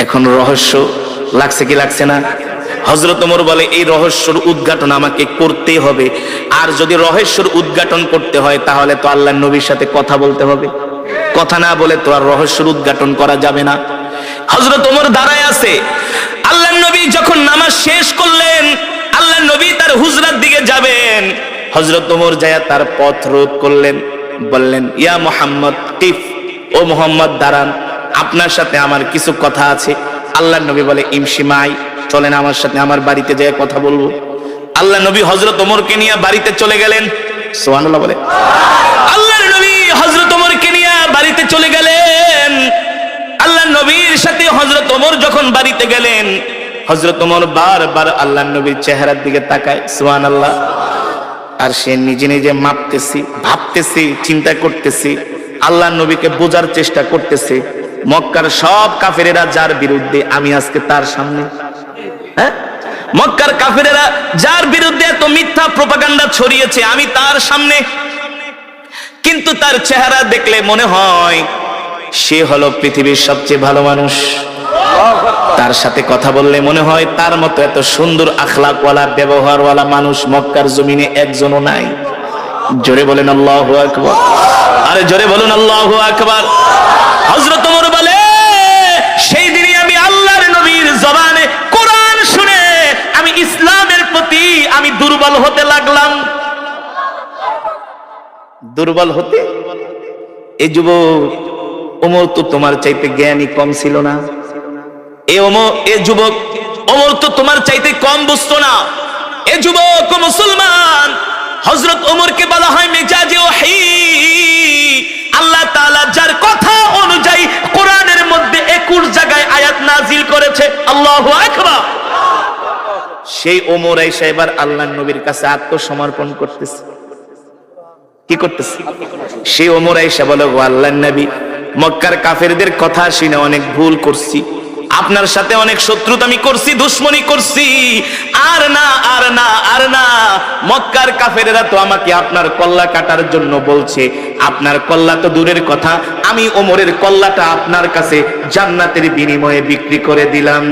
এখন রহস্য লাগছে কি লাগছে না? হযরত ওমর বলে এই রহস্যর উদ্ঘাটন আমাকে করতে হবে, আর যদি রহস্যর উদ্ঘাটন করতে হয় তাহলে তো আল্লাহর নবীর সাথে কথা বলতে হবে, কথা না বলে তো আর রহস্যর উদ্ঘাটন করা যাবে না। হযরত ওমর দাঁড়ায় আছে, আল্লাহর নবী যখন নামাজ শেষ করলেন, আল্লাহর নবী তার হুজরার দিকে যাবেন, হযরত ওমর যায় তার পথ রোধ করলেন, বললেন ইয়া মুহাম্মদ কিফ, ও মুহাম্মদ দাঁড়ান, আপনার সাথে আমার কিছু কথা আছে। আল্লাহর নবী বলে ইমশি মাই, চলেন আমার সাথে আমার বাড়িতে যেয়ে কথা বলবো। আল্লাহর নবী হযরত ওমরকে নিয়ে বাড়িতে চলে গেলেন। সুবহানাল্লাহ বলে। আল্লাহর নবী হযরত ওমরকে নিয়ে বাড়িতে চলে গেলেন। আল্লাহর নবীর সাথে হযরত ওমর যখন বাড়িতে গেলেন, হযরত ওমর বারবার আল্লাহর নবীর চেহারার দিকে তাকায়। সুবহানাল্লাহ। আর সে নিজে নিজে মাপতেছি, ভাবতেছি, চিন্তা করতেছি, আল্লাহর নবীকে বোঝার চেষ্টা করতেছে। মক্কার সব কাফেরেরা যার বিরুদ্ধে, আমি আজকে তার সামনে। হ্যাঁ, মক্কার কাফেরেরা যার বিরুদ্ধে এত মিথ্যা প্রোপাগান্ডা ছড়িয়েছে, আমি তার সামনে। কিন্তু তার চেহারা দেখলে মনে হয় সে হলো পৃথিবীর সবচেয়ে ভালো মানুষ। তার সাথে কথা বললে মনে হয় তার মতো এত সুন্দর আখলাকওয়ালা, ব্যবহারওয়ালা মানুষ মক্কার জমিনে একজনও নাই। জোরে বলেন আল্লাহু আকবার। আরে জোরে বলুন আল্লাহু আকবার। হযরত ওমর বলে সেই দিনই আমি আল্লাহর নবীর জবানে কোরআন শুনে আমি ইসলামের প্রতি আমি দুর্বল হতে লাগলাম। দুর্বল হতে? এই যুবক, ওমর তো তোমার চাইতে জ্ঞানী কম ছিল না? এ যুবক, ওমর তো তোমার চাইতে কম বুঝতো না? এ যুবক ও মুসলমান, হযরত ওমরকে বলা হয় মেজাজে ওহী। আল্লাহ তাআলা যার কথা অনুযায়ী কোরআনের মধ্যে 21 জায়গায় আয়াত নাজিল করেছে। আল্লাহু আকবার। সেই ওমর আয়েশা এবার আল্লাহর নবীর কাছে আত্মসমর্পণ করতেছে। কি করতেছে? সেই ওমর আয়েশা বলে, ও আল্লাহর নবী, মক্কার কাফেরদের কথা শুনে অনেক ভুল করছি, আপনার সাথে অনেক শত্রুতা আমি করছি, দুশমনী করছি। আর না, আর না, আর না। মক্কার কাফেরেরা তো আমাকে আপনার কল্লা কাটার জন্য বলছে। আপনার কল্লা তো দূরের কথা, আমি ওমরের কল্লাটা আপনার কাছে জান্নাতের বিনিময়ে বিক্রি করে দিলাম।